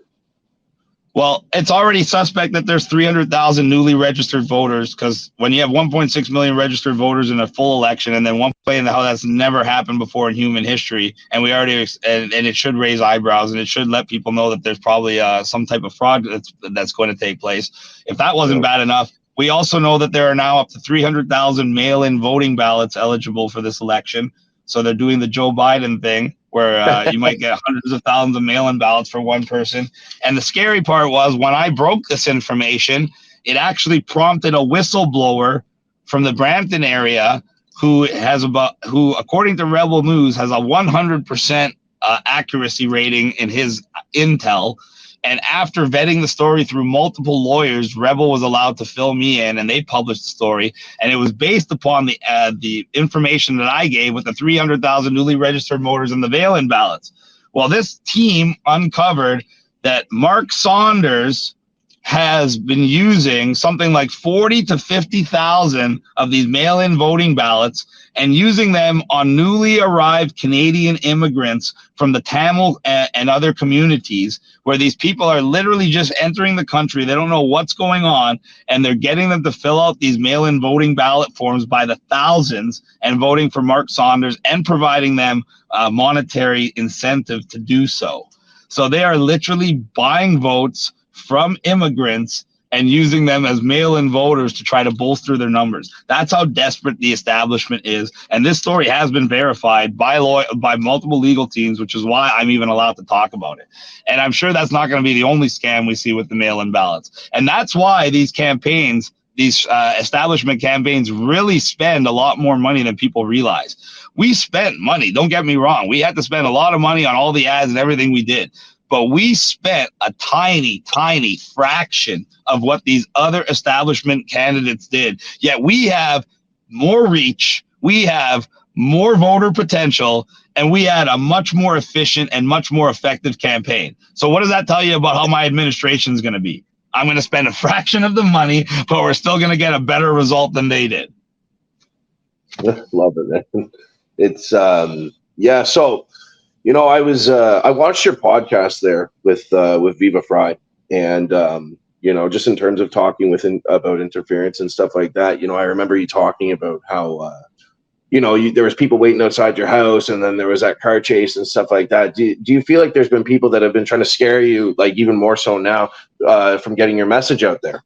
Speaker 5: Well, it's already suspect that there's 300,000 newly registered voters, because when you have 1.6 million registered voters in a full election, and then one way in the how that's never happened before in human history, and we already and it should raise eyebrows, and it should let people know that there's probably some type of fraud that's going to take place. If that wasn't bad enough, we also know that there are now up to 300,000 mail-in voting ballots eligible for this election. So they're doing the Joe Biden thing, where you might get hundreds of thousands of mail-in ballots for one person. And the scary part was, when I broke this information, it actually prompted a whistleblower from the Brampton area who, according to Rebel News, has a 100% accuracy rating in his intel. And after vetting the story through multiple lawyers, Rebel was allowed to fill me in, and they published the story. And it was based upon the information that I gave with the 300,000 newly registered voters and the mail-in ballots. Well, this team uncovered that Mark Saunders has been using something like 40 to 50,000 of these mail-in voting ballots and using them on newly arrived Canadian immigrants from the Tamil and other communities, where these people are literally just entering the country. They don't know what's going on, and they're getting them to fill out these mail-in voting ballot forms by the thousands and voting for Mark Saunders and providing them a monetary incentive to do so. So they are literally buying votes from immigrants and using them as mail-in voters to try to bolster their numbers. That's how desperate the establishment is. And this story has been verified by multiple legal teams, which is why I'm even allowed to talk about it. And I'm sure that's not going to be the only scam we see with the mail-in ballots. And that's why these campaigns, these establishment campaigns, really spend a lot more money than people realize. We spent money, don't get me wrong. We had to spend a lot of money on all the ads and everything we did. But we spent a tiny, tiny fraction of what these other establishment candidates did. Yet we have more reach, we have more voter potential, and we had a much more efficient and much more effective campaign. So what does that tell you about how my administration is going to be? I'm going to spend a fraction of the money, but we're still going to get a better result than they did.
Speaker 2: Love it, man. It's yeah. So, I watched your podcast there with Viva Fry, and just in terms of talking about interference and stuff like that. I remember you talking about how there was people waiting outside your house, and then there was that car chase and stuff like that. Do you feel like there's been people that have been trying to scare you, like even more so now, from getting your message out there?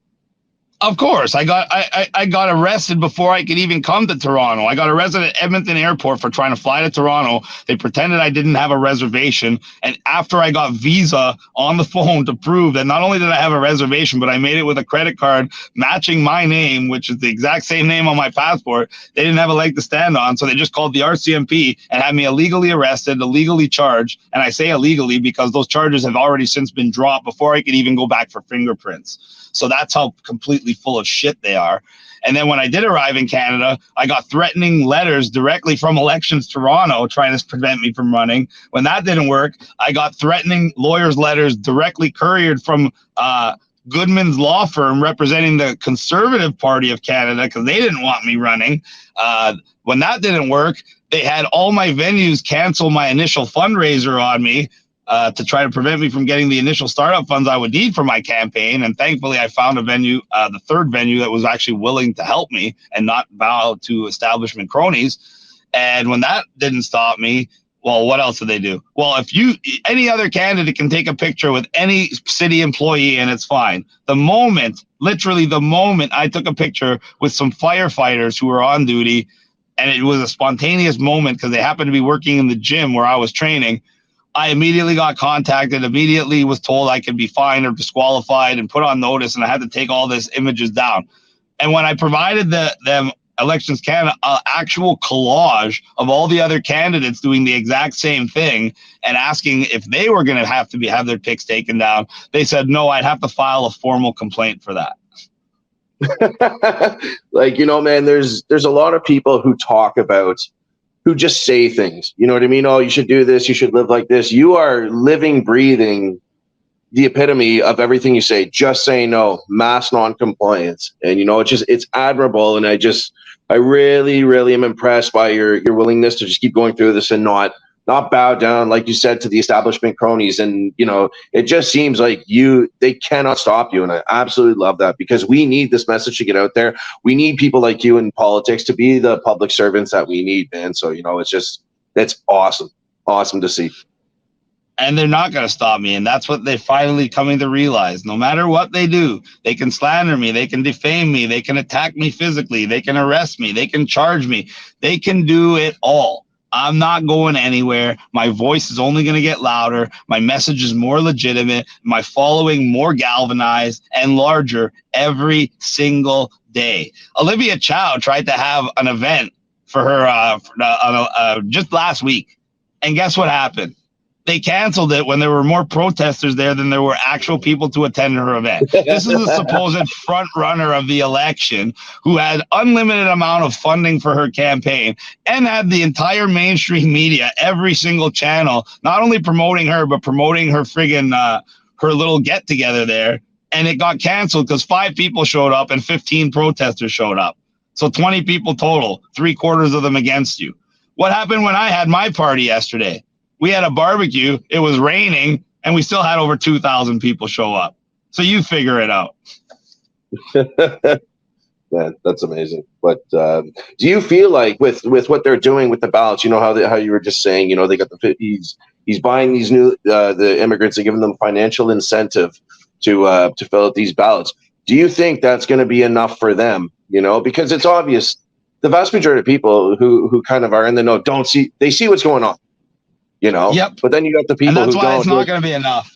Speaker 5: Of course, I got arrested before I could even come to Toronto. I got arrested at Edmonton Airport for trying to fly to Toronto. They pretended I didn't have a reservation. And after I got Visa on the phone to prove that not only did I have a reservation, but I made it with a credit card matching my name, which is the exact same name on my passport, they didn't have a leg to stand on. So they just called the RCMP and had me illegally arrested, illegally charged. And I say illegally because those charges have already since been dropped before I could even go back for fingerprints. So that's how completely full of shit they are. And then when I did arrive in Canada, I got threatening letters directly from Elections Toronto trying to prevent me from running. When that didn't work, I got threatening lawyers' letters directly couriered from Goodman's law firm representing the Conservative Party of Canada because they didn't want me running. When that didn't work, they had all my venues cancel my initial fundraiser on me to try to prevent me from getting the initial startup funds I would need for my campaign. And thankfully, I found a venue, the third venue, that was actually willing to help me and not bow to establishment cronies. And when that didn't stop me, well, what else did they do? Well, any other candidate can take a picture with any city employee and it's fine. Literally the moment I took a picture with some firefighters who were on duty, and it was a spontaneous moment because they happened to be working in the gym where I was training, I immediately got contacted, immediately was told I could be fined or disqualified and put on notice, and I had to take all these images down. And when I provided them, Elections Canada, an actual collage of all the other candidates doing the exact same thing and asking if they were going to have their pics taken down, they said, no, I'd have to file a formal complaint for that.
Speaker 2: Man, there's a lot of people who who just say things, you know what I mean? Oh, you should do this. You should live like this. You are living, breathing the epitome of everything you say. Just say no, mass non-compliance. And, it's admirable. And I really, really am impressed by your willingness to just keep going through this and not bow down, like you said, to the establishment cronies. And, it just seems like they cannot stop you. And I absolutely love that because we need this message to get out there. We need people like you in politics to be the public servants that we need, man. So, that's awesome. Awesome to see.
Speaker 5: And they're not going to stop me. And that's what they're finally coming to realize. No matter what they do, they can slander me. They can defame me. They can attack me physically. They can arrest me. They can charge me. They can do it all. I'm not going anywhere. My voice is only going to get louder. My message is more legitimate. My following more galvanized and larger every single day. Olivia Chow tried to have an event for her just last week. And guess what happened? They canceled it when there were more protesters there than there were actual people to attend her event. This is a supposed front runner of the election who had unlimited amount of funding for her campaign and had the entire mainstream media, every single channel, not only promoting her, but promoting her her little get together there. And it got canceled because 5 people showed up and 15 protesters showed up. So 20 people total, 3/4 of them against you. What happened when I had my party yesterday? We had a barbecue, it was raining, and we still had over 2,000 people show up. So you figure it out.
Speaker 2: Man, that's amazing. But do you feel like with what they're doing with the ballots, how you were just saying, they got he's buying these new the immigrants and giving them financial incentive to fill out these ballots. Do you think that's going to be enough for them? Because it's obvious the vast majority of people who kind of are in the know they see what's going on.
Speaker 5: Yep.
Speaker 2: But then you got the people who don't.
Speaker 5: And that's why it's not going to be enough.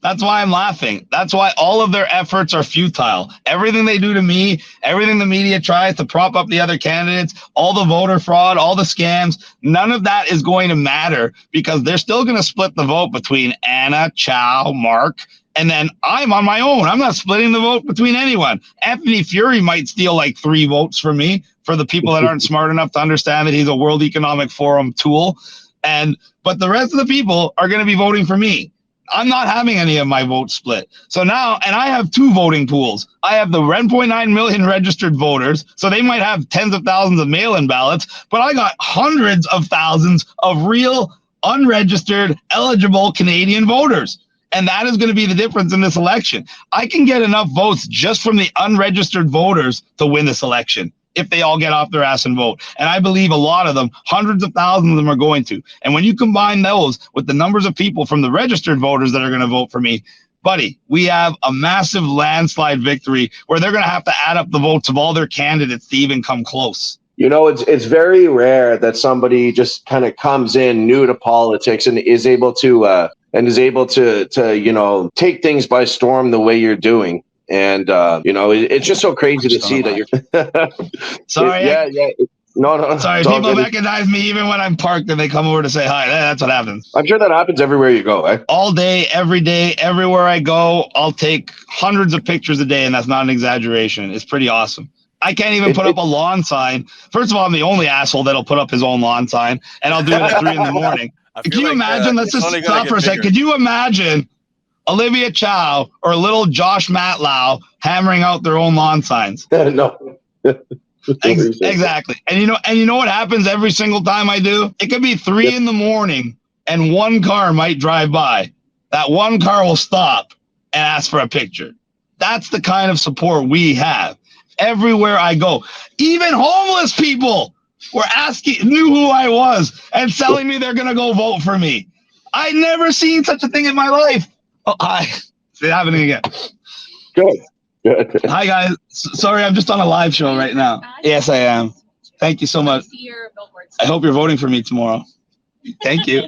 Speaker 5: That's why I'm laughing. That's why all of their efforts are futile. Everything they do to me, everything the media tries to prop up the other candidates, all the voter fraud, all the scams, none of that is going to matter because they're still going to split the vote between Anna, Chow, Mark, and then I'm on my own. I'm not splitting the vote between anyone. Anthony Fury might steal like 3 votes from me for the people that aren't smart enough to understand that he's a World Economic Forum tool. But the rest of the people are going to be voting for me. I'm not having any of my votes split. So now, and I have 2 voting pools. I have the 1.9 million registered voters, so they might have tens of thousands of mail-in ballots, but I got hundreds of thousands of real, unregistered, eligible Canadian voters. And that is going to be the difference in this election. I can get enough votes just from the unregistered voters to win this election if they all get off their ass and vote. And I believe a lot of them, hundreds of thousands of them, are going to. And when you combine those with the numbers of people from the registered voters that are going to vote for me, buddy, we have a massive landslide victory where they're going to have to add up the votes of all their candidates to even come close.
Speaker 6: You know, it's very rare that somebody just kind of comes in new to politics and is able to you know, take things by storm the way you're doing. And, you know, it's just so crazy to see that you're.
Speaker 5: Sorry.
Speaker 6: Yeah. No.
Speaker 5: Sorry, people recognize me even when I'm parked and they come over to say hi. That's what happens.
Speaker 6: I'm sure that happens everywhere you go, eh?
Speaker 5: All day, everywhere I go, I'll take hundreds of pictures a day, and that's not an exaggeration. It's pretty awesome. I can't even put up a lawn sign. First of all, I'm the only asshole that'll put up his own lawn sign, and I'll do it at 3 a.m. Can you imagine? Let's just stop for a second. Could you imagine Olivia Chow or little Josh Matlow hammering out their own lawn signs?
Speaker 6: No.
Speaker 5: Exactly. And you know what happens every single time I do? It could be 3 a.m. and one car might drive by. That one car will stop and ask for a picture. That's the kind of support we have everywhere I go. Even homeless people were knew who I was and telling me they're going to go vote for me. I'd never seen such a thing in my life. Oh, hi. It's happening again.
Speaker 6: Good.
Speaker 5: Hi, guys. Sorry, I'm just on a live show right now. Yes, I am. Thank you so much. I hope you're voting for me tomorrow. Thank you.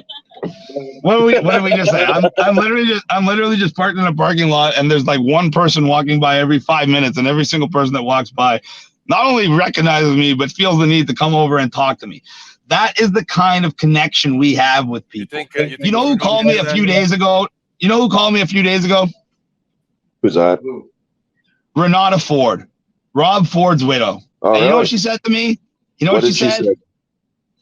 Speaker 5: What did we just say? I'm literally just parked in a parking lot, and there's like one person walking by every 5 minutes, and every single person that walks by not only recognizes me, but feels the need to come over and talk to me. That is the kind of connection we have with people. You know who called me a few days ago?
Speaker 6: Who's that?
Speaker 5: Renata Ford, Rob Ford's widow.
Speaker 6: Oh,
Speaker 5: and you know what she said to me? You know what she said?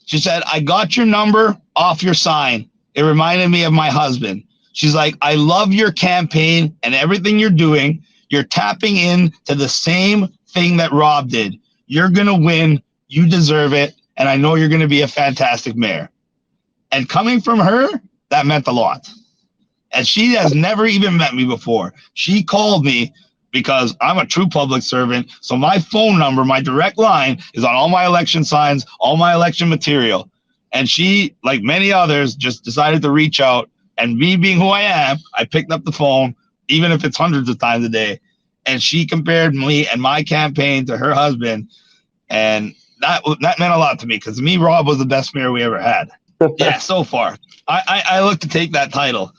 Speaker 5: She said, I got your number off your sign. It reminded me of my husband. She's like, I love your campaign and everything you're doing. You're tapping in to the same thing that Rob did. You're going to win. You deserve it. And I know you're going to be a fantastic mayor. And coming from her, that meant a lot. And she has never even met me before. She called me because I'm a true public servant. So my phone number, my direct line, is on all my election signs, all my election material. And she, like many others, just decided to reach out. And me being who I am, I picked up the phone, even if it's hundreds of times a day. And she compared me and my campaign to her husband. And that meant a lot to me, because me, Rob, was the best mayor we ever had. Yeah, so far. I look to take that title.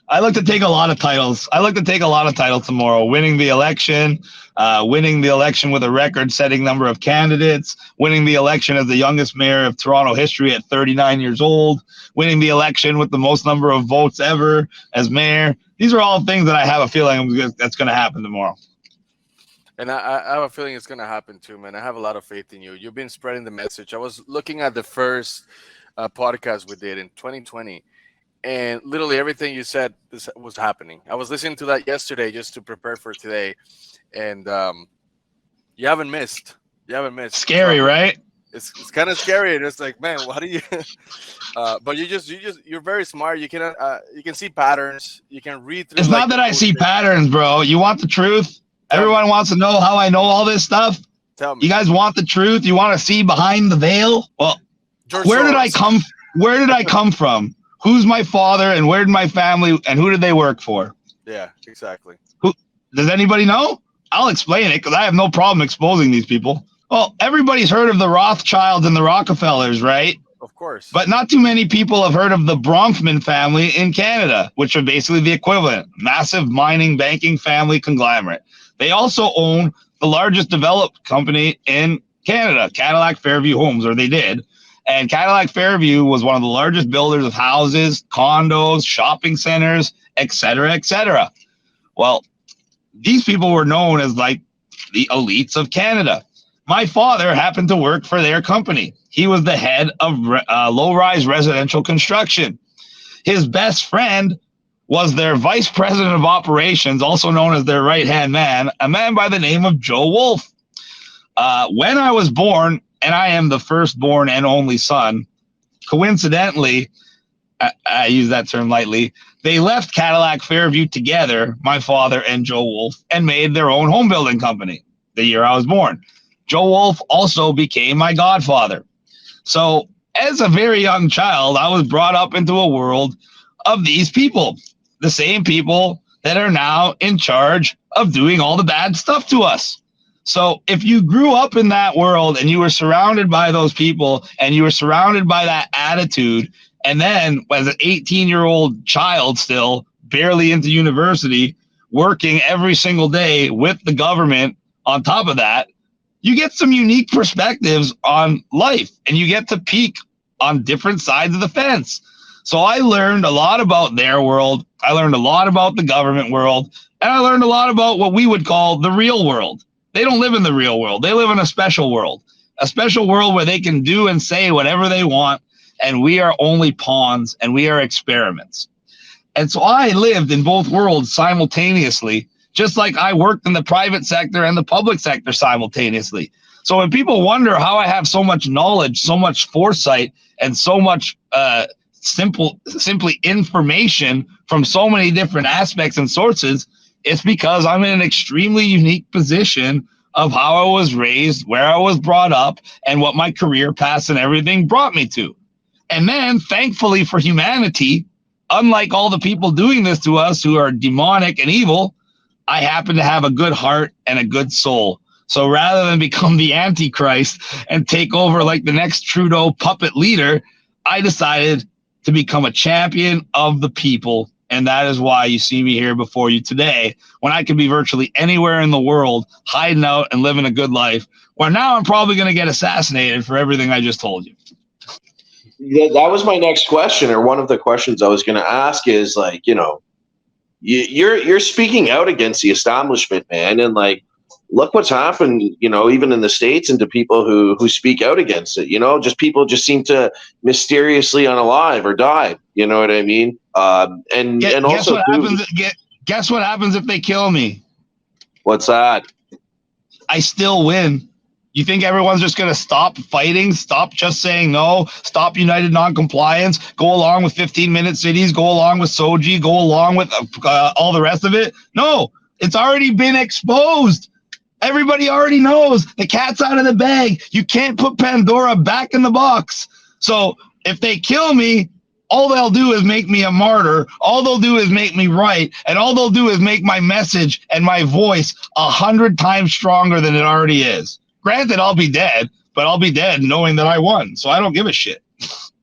Speaker 5: I look to take a lot of titles. I look to take a lot of titles tomorrow. Winning the election with a record-setting number of candidates, winning the election as the youngest mayor of Toronto history at 39 years old, winning the election with the most number of votes ever as mayor. These are all things that I have a feeling that's going to happen tomorrow.
Speaker 1: And I have a feeling it's going to happen too, man. I have a lot of faith in you. You've been spreading the message. I was looking at the first podcast we did in 2020. And literally everything you said was happening. I was listening to that yesterday just to prepare for today, and you haven't missed.
Speaker 5: Scary, right?
Speaker 1: It's kind of scary. And it's like, man, what do you? But you're very smart. You can see patterns. You can read through.
Speaker 5: It's not that I see patterns, bro. You want the truth? Everyone wants to know how I know all this stuff.
Speaker 1: Tell me.
Speaker 5: You guys want the truth? You want to see behind the veil? Well, where did I come from? Who's my father, and where did my family, and who did they work for?
Speaker 1: Yeah, exactly.
Speaker 5: Does anybody know? I'll explain it, because I have no problem exposing these people. Well, everybody's heard of the Rothschilds and the Rockefellers, right?
Speaker 1: Of course.
Speaker 5: But not too many people have heard of the Bronfman family in Canada, which are basically the equivalent. Massive mining, banking family conglomerate. They also own the largest developed company in Canada, Cadillac Fairview Homes, or they did. And Cadillac Fairview was one of the largest builders of houses, condos, shopping centers, et cetera, et cetera. Well, these people were known as like the elites of Canada. My father happened to work for their company. He was the head of low-rise residential construction. His best friend was their vice president of operations, also known as their right-hand man, a man by the name of Joe Wolf. When I was born, and I am the firstborn and only son, coincidentally, I use that term lightly, they left Cadillac Fairview together, my father and Joe Wolf, and made their own home building company the year I was born. Joe Wolf also became my godfather. So as a very young child, I was brought up into a world of these people, the same people that are now in charge of doing all the bad stuff to us. So if you grew up in that world and you were surrounded by those people and you were surrounded by that attitude, and then as an 18-year-old child still, barely into university, working every single day with the government on top of that, you get some unique perspectives on life and you get to peek on different sides of the fence. So I learned a lot about their world. I learned a lot about the government world, and I learned a lot about what we would call the real world. They don't live in the real world. They live in a special world where they can do and say whatever they want. And we are only pawns and we are experiments. And so I lived in both worlds simultaneously, just like I worked in the private sector and the public sector simultaneously. So when people wonder how I have so much knowledge, so much foresight, and so much simply information from so many different aspects and sources, it's because I'm in an extremely unique position of how I was raised, where I was brought up, and what my career paths and everything brought me to. And then, thankfully for humanity, unlike all the people doing this to us who are demonic and evil, I happen to have a good heart and a good soul. So rather than become the Antichrist and take over like the next Trudeau puppet leader, I decided to become a champion of the people. And that is why you see me here before you today, when I could be virtually anywhere in the world, hiding out and living a good life, where now I'm probably going to get assassinated for everything I just told you.
Speaker 6: Yeah, that was my next question, or one of the questions I was going to ask is, like, you know, you're speaking out against the establishment, man, and like, look what's happened, you know, even in the States, and to people who speak out against it. You know, just people just seem to mysteriously unalive or die. You know what I mean?
Speaker 5: Guess what happens if they kill me?
Speaker 6: What's that?
Speaker 5: I still win. You think everyone's just going to stop fighting, stop just saying no, stop united non-compliance, go along with 15-minute cities, go along with Soji, go along with all the rest of it? No, it's already been exposed. Everybody already knows. The cat's out of the bag. You can't put Pandora back in the box. So if they kill me, all they'll do is make me a martyr. All they'll do is make me right. And all they'll do is make my message and my voice 100 times stronger than it already is. Granted, I'll be dead, but I'll be dead knowing that I won. So I don't give a shit.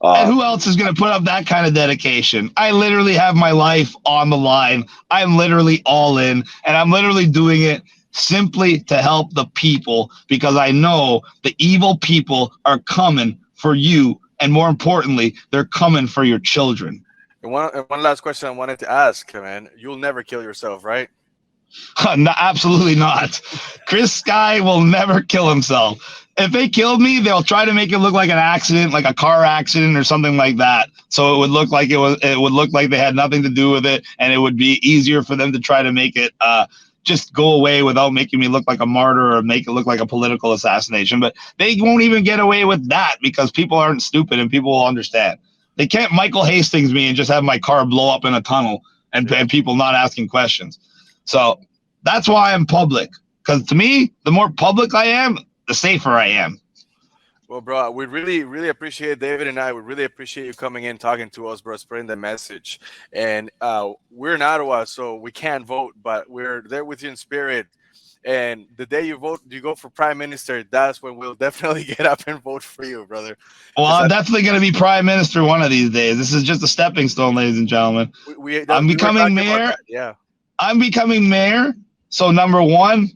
Speaker 5: And who else is going to put up that kind of dedication? I literally have my life on the line. I'm literally all in, and I'm literally doing it simply to help the people, because I know the evil people are coming for you. And more importantly, they're coming for your children.
Speaker 1: And one last question I wanted to ask, man. You'll never kill yourself, right?
Speaker 5: No, absolutely not. Chris Sky will never kill himself. If they killed me, they'll try to make it look like an accident, like a car accident or something like that. So it would look like it would look like they had nothing to do with it, and it would be easier for them to try to make it just go away without making me look like a martyr or make it look like a political assassination. But they won't even get away with that because people aren't stupid and people will understand. They can't Michael Hastings me and just have my car blow up in a tunnel and people not asking questions. So that's why I'm public, because to me, the more public I am, the safer I am.
Speaker 1: Well, bro, we really, really appreciate David and I. We really appreciate you coming in, talking to us, bro, spreading the message. And we're in Ottawa, so we can't vote, but we're there with you in spirit. And the day you vote, you go for prime minister, that's when we'll definitely get up and vote for you, brother.
Speaker 5: Well, I'm definitely going to be prime minister one of these days. This is just a stepping stone, ladies and gentlemen. I'm becoming mayor.
Speaker 1: Yeah.
Speaker 5: I'm becoming mayor. So number one,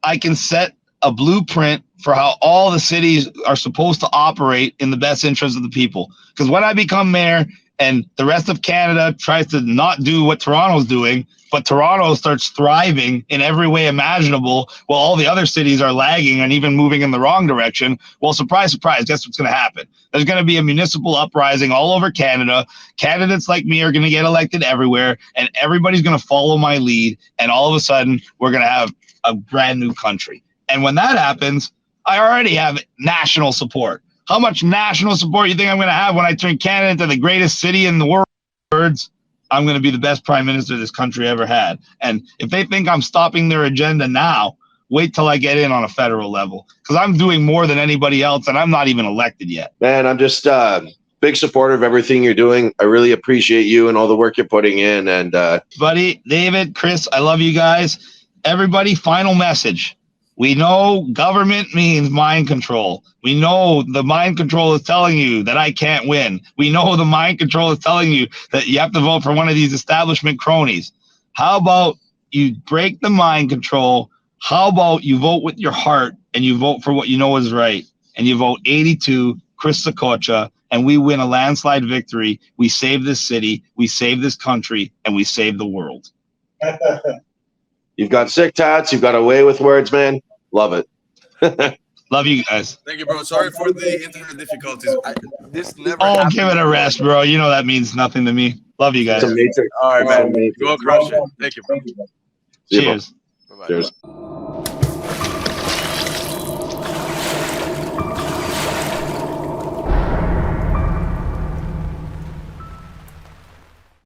Speaker 5: I can set a blueprint for how all the cities are supposed to operate in the best interest of the people. Because when I become mayor and the rest of Canada tries to not do what Toronto's doing, but Toronto starts thriving in every way imaginable while all the other cities are lagging and even moving in the wrong direction. Well, surprise, surprise, guess what's going to happen? There's going to be a municipal uprising all over Canada. Candidates like me are going to get elected everywhere, and everybody's going to follow my lead, and all of a sudden, we're going to have a brand new country. And when that happens, I already have national support. How much national support you think I'm going to have when I turn Canada into the greatest city in the world? I'm going to be the best prime minister this country ever had. And if they think I'm stopping their agenda now, wait till I get in on a federal level, because I'm doing more than anybody else, and I'm not even elected yet.
Speaker 6: Man, I'm just big supporter of everything you're doing. I really appreciate you and all the work you're putting in. And
Speaker 5: buddy, David, Chris, I love you guys. Everybody, final message. We know government means mind control. We know the mind control is telling you that I can't win. We know the mind control is telling you that you have to vote for one of these establishment cronies. How about you break the mind control? How about you vote with your heart and you vote for what you know is right? And you vote 82, Chris Saccoccia, and we win a landslide victory. We save this city, we save this country, and we save the world.
Speaker 6: You've got sick tats. You've got a way with words, man. Love it.
Speaker 5: Love you guys.
Speaker 2: Thank you, bro. Sorry for the internet difficulties. This never
Speaker 5: Oh,
Speaker 2: happened.
Speaker 5: give it a rest, bro. You know that means nothing to me. Love you guys.
Speaker 6: It's a matrix.
Speaker 2: All right, man.
Speaker 6: Matrix.
Speaker 2: Go crush it. Thank you, bro.
Speaker 5: Cheers.
Speaker 2: Bye-bye.
Speaker 6: Cheers.